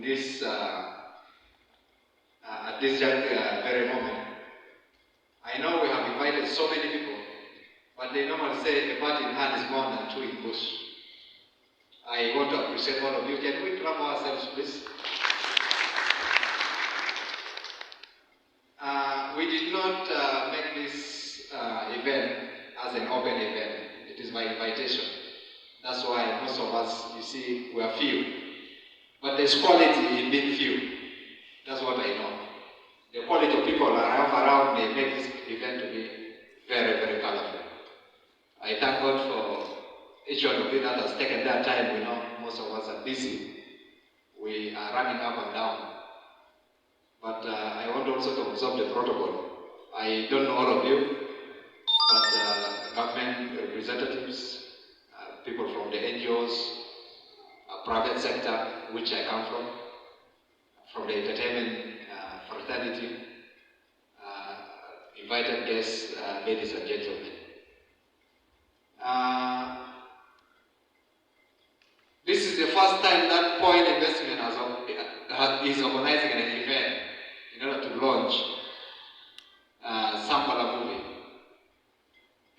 this at this very moment. I know we have invited so many people, but they normally say a bird in hand is more than two in bush. I want to appreciate all of you. Can we clap ourselves, please? We did not make this event as an open event. It is by invitation. That's why most of us, you see, we are few. But there's quality in being few. That's what I know. The quality of people around may make this event to be very, very colorful. I thank God for each one of you that has taken that time. We know most of us are busy. We are running up and down. But I want also to observe the protocol. I don't know all of you, but government representatives, people from the NGOs, private sector, which I come from the entertainment fraternity, invited guests, ladies and gentlemen. This is the first time that Point Investment is organizing an event in order to launch Sampala movie.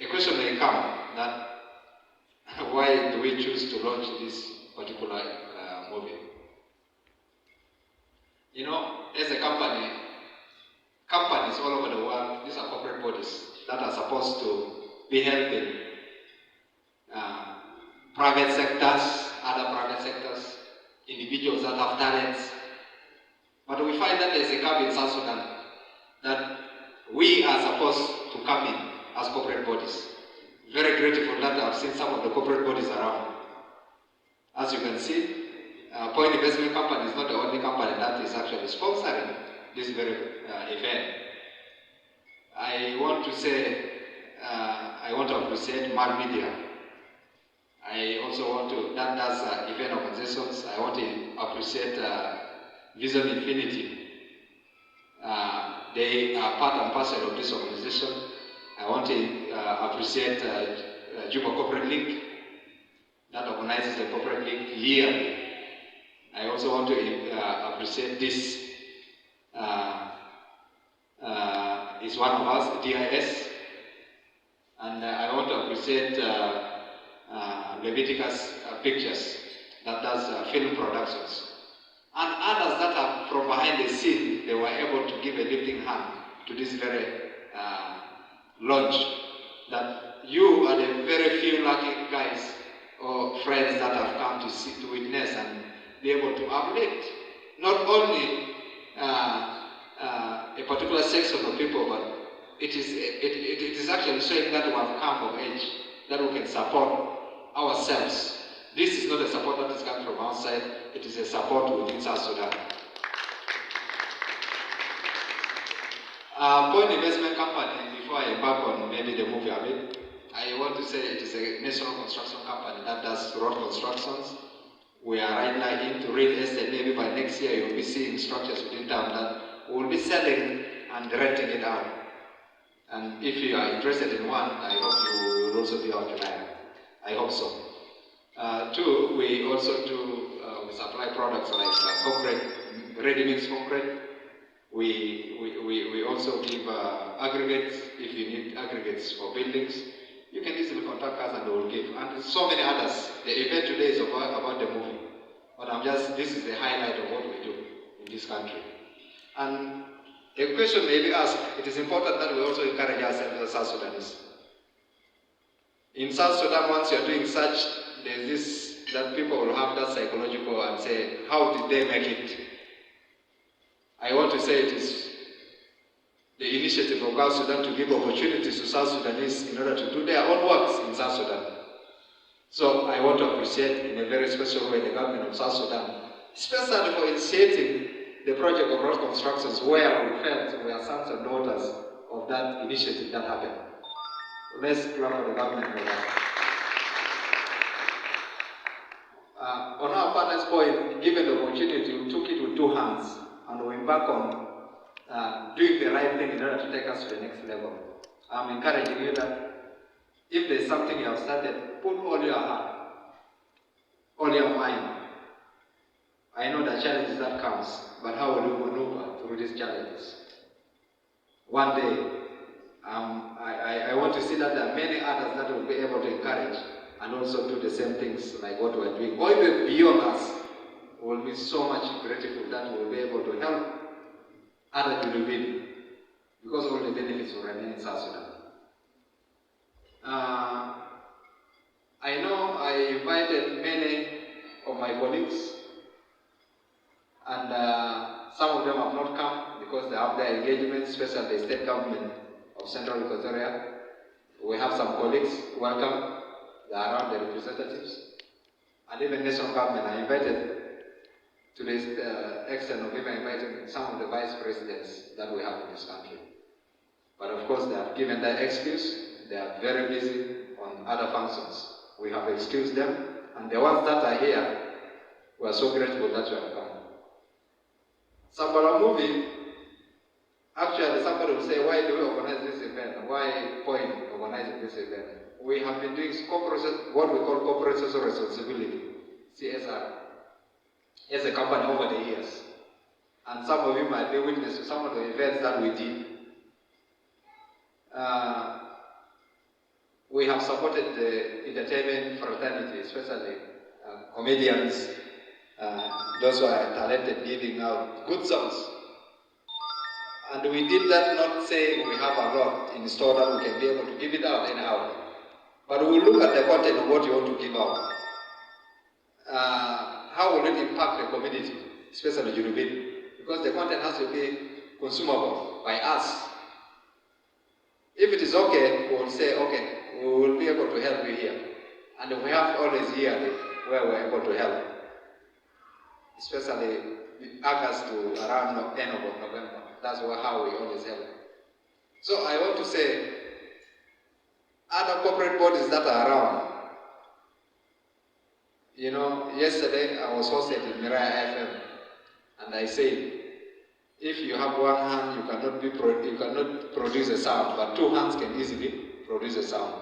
A question may come that why do we choose to launch this particular movie? You know, as a company, companies all over the world, these are corporate bodies that are supposed to be helping private sectors, other private sectors, individuals that have talents. But we find that there's a gap in South Sudan that we are supposed to come in as corporate bodies. Very grateful that I've seen some of the corporate bodies around. As you can see, Point Investment Company is not the only company that is actually sponsoring this very event. I want to say, I want to appreciate Mal Media. I also want to, that does event organizations. I want to appreciate Vision Infinity. They are part and parcel of this organization. I want to appreciate Juba Corporate Link that organizes the Corporate Link yearly. I also want to appreciate this. Is one of us, DIS. And I want to appreciate Leviticus Pictures that does film productions. And others that are from behind the scene, they were able to give a lifting hand to this very launch. That you are the very few lucky guys or friends that have come to see, to witness and be able to uplift not only a particular section of people, but it is actually showing that we have come of age, that we can support ourselves. This is not a support that is coming from outside, it is a support within South Sudan. Point Investment Company, before I embark on maybe the movie a bit, I want to say it is a national construction company that does road constructions. We are right now into real estate. Maybe by next year you'll be seeing structures within town that we'll be selling and renting it out. And if you are interested in one, I hope you will also be our client. I hope so. Two, we also do, we supply products like concrete, ready-mix concrete. We also give aggregates. If you need aggregates for buildings, you can easily contact us and we will give. And so many others. The event today is about the movie. But this is the highlight of what we do in this country. And a question may be asked, it is important that we also encourage ourselves as South Sudanese. In South Sudan, once you are doing such, there's this, that people will have that psychological and say, how did they make it? I want to say it is the initiative of South Sudan to give opportunities to South Sudanese in order to do their own works in South Sudan. So I want to appreciate in a very special way the government of South Sudan, especially for initiating the project of road constructions where we felt we are sons and daughters of that initiative that happened. Let's clap for the government for that. On our partner's point, given the opportunity, we took it with two hands and we embark on doing the right thing in order to take us to the next level. I'm encouraging you that if there's something you have started, put all your heart, all your mind, I know the challenges that comes, but how will we maneuver through these challenges? One day, I want to see that there are many others that will be able to encourage and also do the same things like what we're doing. Or even beyond us, will be so much grateful that we'll be able to help other Junubin, because all the benefits will remain in South Sudan. I know I invited many of my colleagues, and some of them have not come because they have their engagements, especially the state government of Central Equatoria. We have some colleagues, welcome, they are around the representatives, and even national government. I invited to this extent of even inviting some of the vice presidents that we have in this country. But of course, they have given that excuse. They are very busy on other functions. We have excused them, and the ones that are here, we are so grateful that you have come. Sambala movie, actually somebody will say, why do we organize this event? Why point organizing this event? We have been doing what we call corporate social responsibility, CSR, as a company over the years. And some of you might be witness to some of the events that we did. We have supported the entertainment fraternity, especially comedians, those who are talented, giving out good songs. And we did that not saying we have a lot in store that we can be able to give it out anyhow. But we look at the content of what you want to give out. How will it impact the community, especially Junubin? Because the content has to be consumable by us. If it is okay, we will say, okay, we will be able to help you here. And we have always yearly where we're able to help. Especially August to around end of November. That's how we always help. So I want to say, other corporate bodies that are around, you know, yesterday I was hosted in Mirai FM, and I said, if you have one hand, you cannot produce a sound, but two hands can easily produce a sound.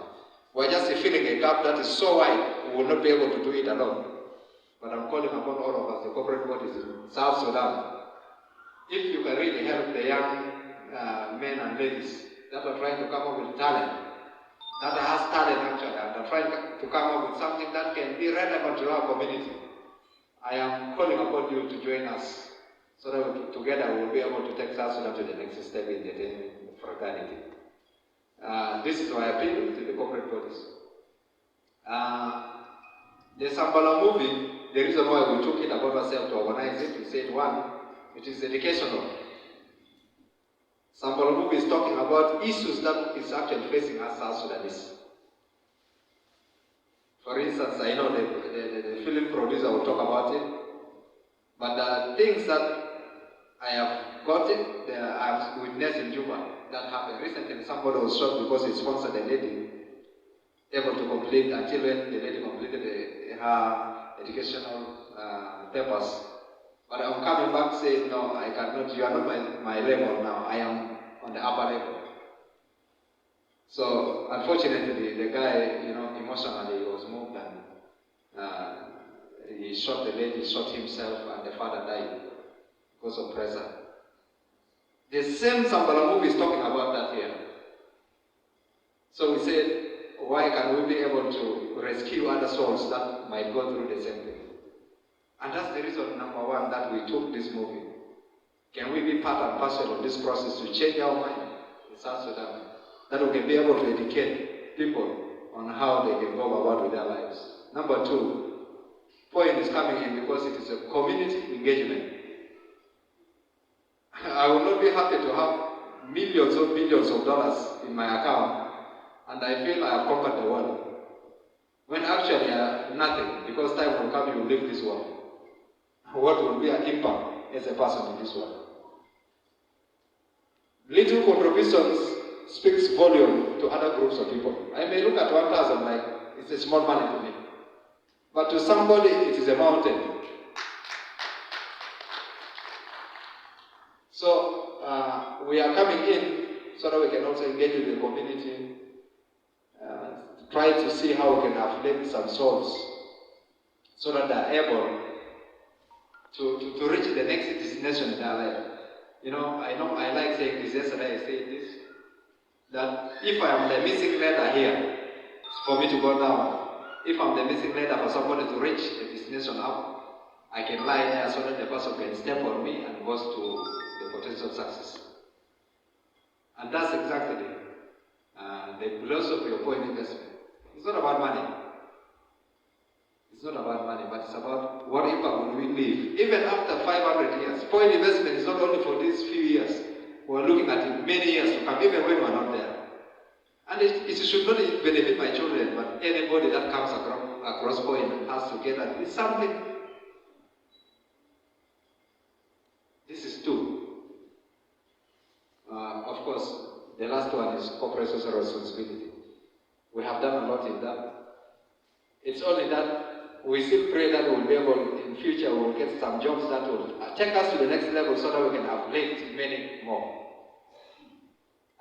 We're just filling a gap that is so wide, we will not be able to do it alone. But I'm calling upon all of us, the corporate bodies in South Sudan, if you can really help the young men and ladies that are trying to come up with talent, that has talent actually, and are trying to come up with something that can be relevant to our community, I am calling upon you to join us so that together we will be able to take South Sudan to the next step in the fraternity. This is my appeal to the corporate bodies. The Sambala movie, the reason why we took it upon ourselves to organize it, we said, one, it is educational. Sambala movie is talking about issues that is actually facing us South Sudanese. For instance, I know the film producer will talk about it, but the things that I have gotten, I have witnessed in Juba that happened. Recently, somebody was shot because he sponsored a lady able to complete until when the lady completed her educational papers. But I'm coming back saying, no, I cannot, you are not my level now, I am on the upper level. So, unfortunately, the guy, you know, emotionally was moved and he shot the lady, shot himself, and the father died because of pressure. The same Sambala movie is talking about that here. So we said, why can we be able to rescue other souls that might go through the same thing? And that's the reason, number one, that we took this movie. Can we be part and parcel of this process to change our mind in South Sudan? That we can be able to educate people on how they can go about with their lives. Number two, point is coming in because it is a community engagement. I will not be happy to have millions or billions of dollars in my account and I feel I have conquered the world. When actually I have nothing, because time will come you will leave this world. What will be an impact as a person in this world? Little contributions speaks volume to other groups of people. I may look at 1,000 like it's a small money to me. But to somebody it is a mountain. So we are coming in so that we can also engage with the community, try to see how we can afflict some souls so that they are able to reach the next destination in their life. You know I like saying this. Yesterday I said this, that if I am the missing letter here, it's for me to go down. If I'm the missing letter for somebody to reach the destination up, I can lie there so that the person can step on me and goes to the potential success. And that's exactly the philosophy of point investment. It's not about money. It's not about money, but it's about what impact will we leave. Even after 500 years, point investment is not only for these few years. We're looking at it many years to come, even when we're not there. And it should not benefit my children, but anybody that comes across point and has to get at least something. This is two. Of course, the last one is corporate social responsibility. We have done a lot in that. It's only that we still pray that we'll be able, in future, we'll get some jobs that will take us to the next level so that we can uplift many more.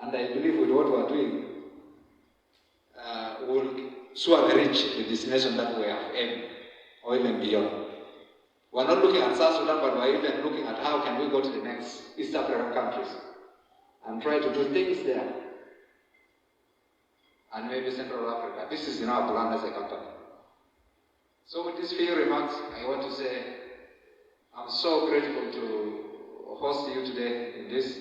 And I believe with what we're doing, we'll surely reach the destination that we have aimed, or even beyond. We're not looking at South Sudan, but we're even looking at how can we go to the next East African countries and try to do things there. And maybe Central Africa. This is in our plan as a company. So with these few remarks, I want to say I'm so grateful to host you today in this.